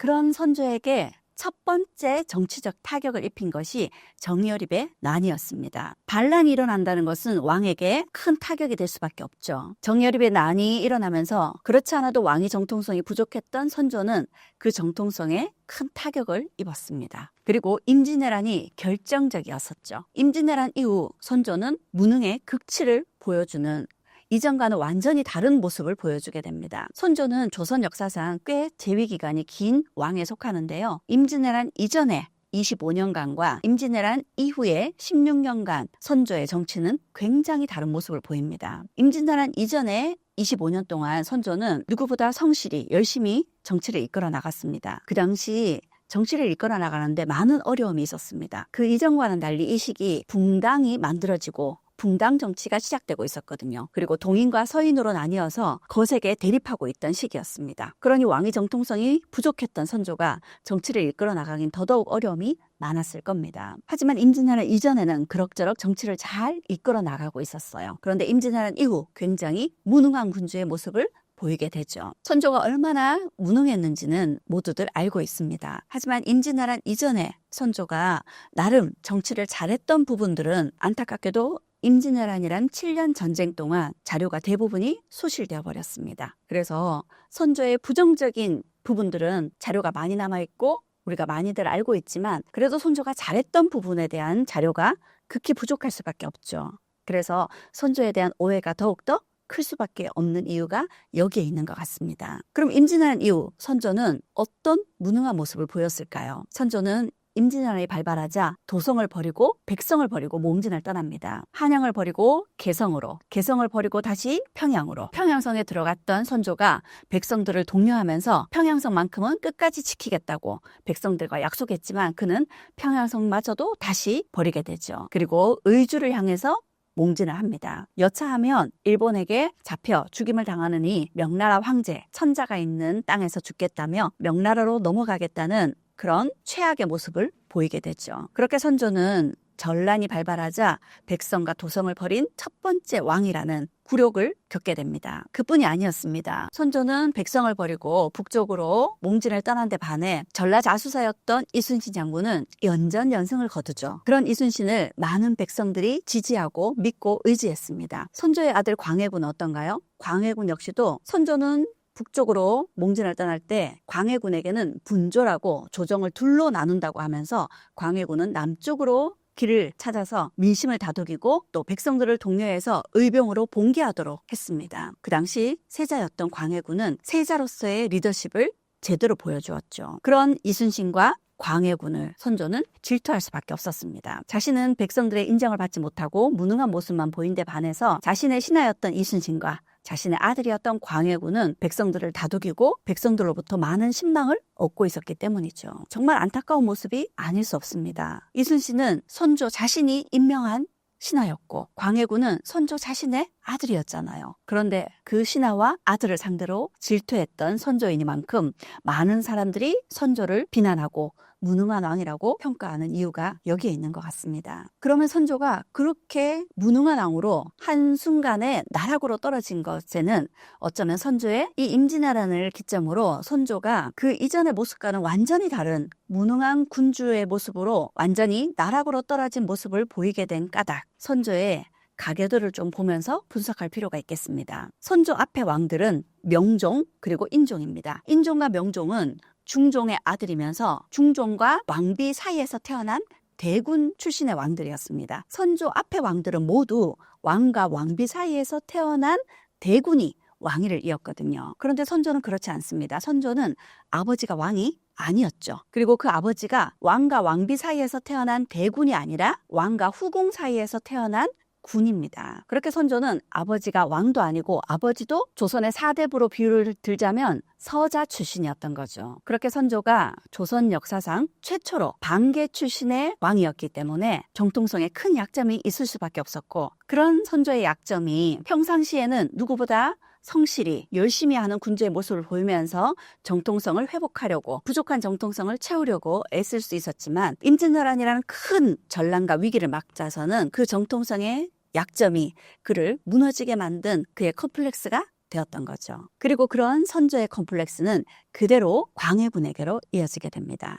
그런 선조에게 첫 번째 정치적 타격을 입힌 것이 정여립의 난이었습니다. 반란이 일어난다는 것은 왕에게 큰 타격이 될 수밖에 없죠. 정여립의 난이 일어나면서 그렇지 않아도 왕위 정통성이 부족했던 선조는 그 정통성에 큰 타격을 입었습니다. 그리고 임진왜란이 결정적이었었죠. 임진왜란 이후 선조는 무능의 극치를 보여주는 이전과는 완전히 다른 모습을 보여주게 됩니다. 선조는 조선 역사상 꽤 재위기간이 긴 왕에 속하는데요. 임진왜란 이전에 25년간과 임진왜란 이후에 16년간 선조의 정치는 굉장히 다른 모습을 보입니다. 임진왜란 이전에 25년 동안 선조는 누구보다 성실히 열심히 정치를 이끌어 나갔습니다. 그 당시 정치를 이끌어 나가는데 많은 어려움이 있었습니다. 그 이전과는 달리 이 시기 붕당이 만들어지고 붕당 정치가 시작되고 있었거든요. 그리고 동인과 서인으로 나뉘어서 거세게 대립하고 있던 시기였습니다. 그러니 왕위 정통성이 부족했던 선조가 정치를 이끌어 나가긴 더더욱 어려움이 많았을 겁니다. 하지만 임진왜란 이전에는 그럭저럭 정치를 잘 이끌어 나가고 있었어요. 그런데 임진왜란 이후 굉장히 무능한 군주의 모습을 보이게 되죠. 선조가 얼마나 무능했는지는 모두들 알고 있습니다. 하지만 임진왜란 이전에 선조가 나름 정치를 잘했던 부분들은 안타깝게도 임진왜란이란 7년 전쟁 동안 자료가 대부분이 소실되어 버렸습니다. 그래서 선조의 부정적인 부분들은 자료가 많이 남아있고 우리가 많이들 알고 있지만 그래도 선조가 잘했던 부분에 대한 자료가 극히 부족할 수밖에 없죠. 그래서 선조에 대한 오해가 더욱더 클 수밖에 없는 이유가 여기에 있는 것 같습니다. 그럼 임진왜란 이후 선조는 어떤 무능한 모습을 보였을까요? 선조는 임진왜란이 발발하자 도성을 버리고 백성을 버리고 몽진을 떠납니다. 한양을 버리고 개성으로, 개성을 버리고 다시 평양으로. 평양성에 들어갔던 선조가 백성들을 독려하면서 평양성만큼은 끝까지 지키겠다고 백성들과 약속했지만 그는 평양성마저도 다시 버리게 되죠. 그리고 의주를 향해서 몽진을 합니다. 여차하면 일본에게 잡혀 죽임을 당하느니 명나라 황제, 천자가 있는 땅에서 죽겠다며 명나라로 넘어가겠다는 그런 최악의 모습을 보이게 되죠. 그렇게 선조는 전란이 발발하자 백성과 도성을 버린 첫 번째 왕이라는 굴욕을 겪게 됩니다. 그뿐이 아니었습니다. 선조는 백성을 버리고 북쪽으로 몽진을 떠난 데 반해 전라자수사였던 이순신 장군은 연전연승을 거두죠. 그런 이순신을 많은 백성들이 지지하고 믿고 의지했습니다. 선조의 아들 광해군은 어떤가요? 광해군 역시도 선조는 북쪽으로 몽진을 떠날 때 광해군에게는 분조라고 조정을 둘로 나눈다고 하면서 광해군은 남쪽으로 길을 찾아서 민심을 다독이고 또 백성들을 독려해서 의병으로 봉기하도록 했습니다. 그 당시 세자였던 광해군은 세자로서의 리더십을 제대로 보여주었죠. 그런 이순신과 광해군을 선조는 질투할 수밖에 없었습니다. 자신은 백성들의 인정을 받지 못하고 무능한 모습만 보인 데 반해서 자신의 신하였던 이순신과 자신의 아들이었던 광해군은 백성들을 다독이고 백성들로부터 많은 신망을 얻고 있었기 때문이죠. 정말 안타까운 모습이 아닐 수 없습니다. 이순신은 선조 자신이 임명한 신하였고 광해군은 선조 자신의 아들이었잖아요. 그런데 그 신하와 아들을 상대로 질투했던 선조이니만큼 많은 사람들이 선조를 비난하고 무능한 왕이라고 평가하는 이유가 여기에 있는 것 같습니다. 그러면 선조가 그렇게 무능한 왕으로 한순간에 나락으로 떨어진 것에는 어쩌면 선조의 이 임진왜란을 기점으로 선조가 그 이전의 모습과는 완전히 다른 무능한 군주의 모습으로 완전히 나락으로 떨어진 모습을 보이게 된 까닭, 선조의 가계도를 좀 보면서 분석할 필요가 있겠습니다. 선조 앞의 왕들은 명종 그리고 인종입니다. 인종과 명종은 중종의 아들이면서 중종과 왕비 사이에서 태어난 대군 출신의 왕들이었습니다. 선조 앞의 왕들은 모두 왕과 왕비 사이에서 태어난 대군이 왕위를 이었거든요. 그런데 선조는 그렇지 않습니다. 선조는 아버지가 왕이 아니었죠. 그리고 그 아버지가 왕과 왕비 사이에서 태어난 대군이 아니라 왕과 후궁 사이에서 태어난 군입니다. 그렇게 선조는 아버지가 왕도 아니고 아버지도 조선의 4대부로 비유를 들자면 서자 출신이었던 거죠. 그렇게 선조가 조선 역사상 최초로 방계 출신의 왕이었기 때문에 정통성에 큰 약점이 있을 수밖에 없었고 그런 선조의 약점이 평상시에는 누구보다 성실히 열심히 하는 군주의 모습을 보이면서 정통성을 회복하려고 부족한 정통성을 채우려고 애쓸 수 있었지만 임진왜란이라는 큰 전란과 위기를 맞자서는 그 정통성의 약점이 그를 무너지게 만든 그의 컴플렉스가 되었던 거죠. 그리고 그런 선조의 컴플렉스는 그대로 광해군에게로 이어지게 됩니다.